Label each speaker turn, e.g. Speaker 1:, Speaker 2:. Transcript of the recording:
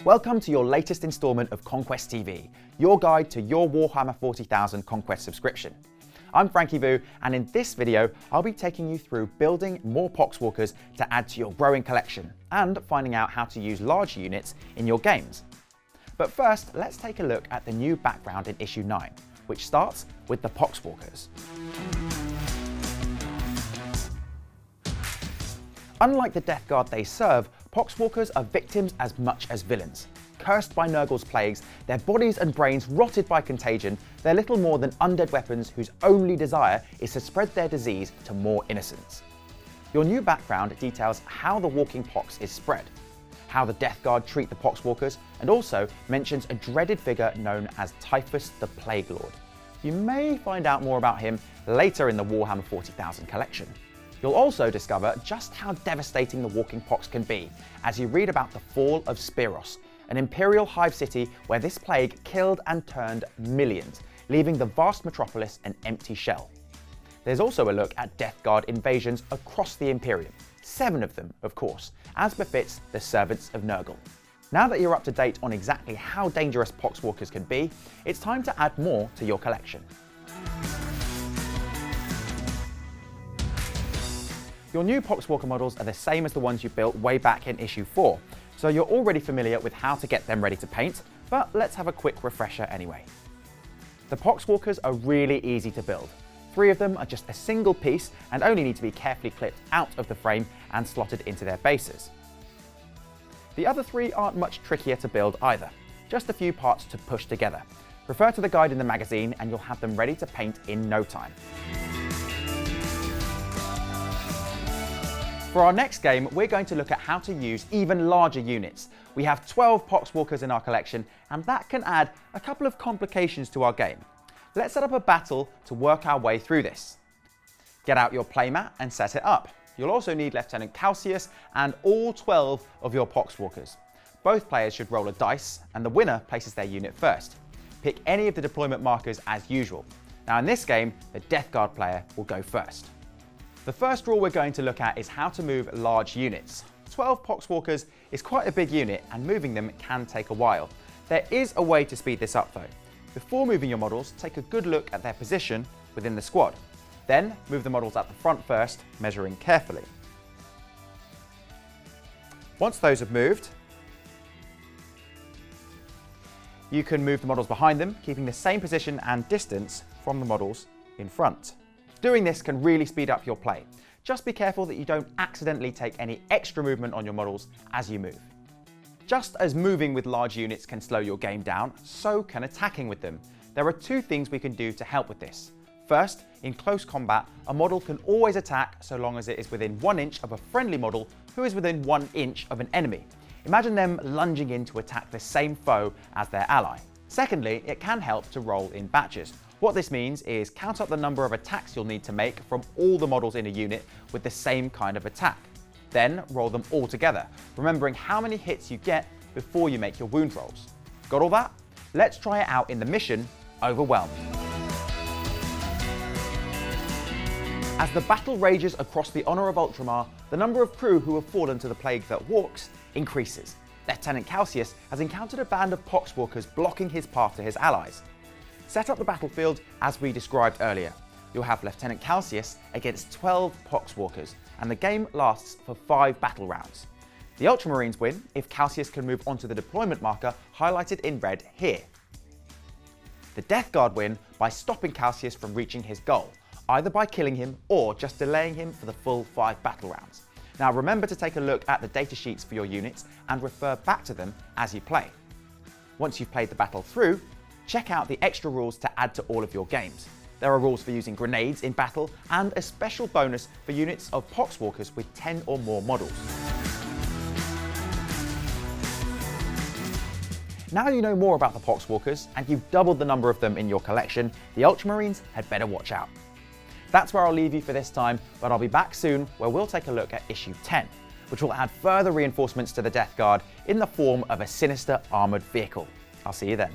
Speaker 1: Welcome to your latest instalment of Conquest TV, your guide to your Warhammer 40,000 Conquest subscription. I'm Frankie Vu, and in this video, I'll be taking you through building more Poxwalkers to add to your growing collection, and finding out how to use large units in your games. But first, let's take a look at the new background in issue 9, which starts with the Poxwalkers. Unlike the Death Guard they serve, Poxwalkers are victims as much as villains. Cursed by Nurgle's plagues, their bodies and brains rotted by contagion, they're little more than undead weapons whose only desire is to spread their disease to more innocents. Your new background details how the walking pox is spread, how the Death Guard treat the Poxwalkers, and also mentions a dreaded figure known as Typhus the Plague Lord. You may find out more about him later in the Warhammer 40,000 collection. You'll also discover just how devastating the walking pox can be as you read about the fall of Speros, an imperial hive city where this plague killed and turned millions, leaving the vast metropolis an empty shell. There's also a look at Death Guard invasions across the Imperium, 7 of them, of course, as befits the servants of Nurgle. Now that you're up to date on exactly how dangerous Poxwalkers can be, it's time to add more to your collection. Your new Poxwalker models are the same as the ones you built way back in issue 4, so you're already familiar with how to get them ready to paint, but let's have a quick refresher anyway. The Poxwalkers are really easy to build. 3 of them are just a single piece and only need to be carefully clipped out of the frame and slotted into their bases. The other 3 aren't much trickier to build either, just a few parts to push together. Refer to the guide in the magazine and you'll have them ready to paint in no time. For our next game, we're going to look at how to use even larger units. We have 12 Poxwalkers in our collection, and that can add a couple of complications to our game. Let's set up a battle to work our way through this. Get out your playmat and set it up. You'll also need Lieutenant Calcius and all 12 of your Poxwalkers. Both players should roll a dice, and the winner places their unit first. Pick any of the deployment markers as usual. Now in this game, the Death Guard player will go first. The first rule we're going to look at is how to move large units. 12 Poxwalkers is quite a big unit and moving them can take a while. There is a way to speed this up though. Before moving your models, take a good look at their position within the squad. Then move the models at the front first, measuring carefully. Once those have moved, you can move the models behind them, keeping the same position and distance from the models in front. Doing this can really speed up your play. Just be careful that you don't accidentally take any extra movement on your models as you move. Just as moving with large units can slow your game down, so can attacking with them. There are 2 things we can do to help with this. First, in close combat, a model can always attack so long as it is within 1 inch of a friendly model who is within 1 inch of an enemy. Imagine them lunging in to attack the same foe as their ally. Secondly, it can help to roll in batches. What this means is count up the number of attacks you'll need to make from all the models in a unit with the same kind of attack. Then roll them all together, remembering how many hits you get before you make your wound rolls. Got all that? Let's try it out in the mission, Overwhelmed. As the battle rages across the Honour of Ultramar, the number of crew who have fallen to the plague that walks increases. Lieutenant Calcius has encountered a band of Poxwalkers blocking his path to his allies. Set up the battlefield as we described earlier. You'll have Lieutenant Calcius against 12 Poxwalkers, and the game lasts for 5 battle rounds. The Ultramarines win if Calcius can move onto the deployment marker highlighted in red here. The Death Guard win by stopping Calcius from reaching his goal, either by killing him or just delaying him for the full 5 battle rounds. Now remember to take a look at the datasheets for your units and refer back to them as you play. Once you've played the battle through, check out the extra rules to add to all of your games. There are rules for using grenades in battle and a special bonus for units of Poxwalkers with 10 or more models. Now you know more about the Poxwalkers and you've doubled the number of them in your collection, the Ultramarines had better watch out. That's where I'll leave you for this time, but I'll be back soon where we'll take a look at issue 10, which will add further reinforcements to the Death Guard in the form of a sinister armoured vehicle. I'll see you then.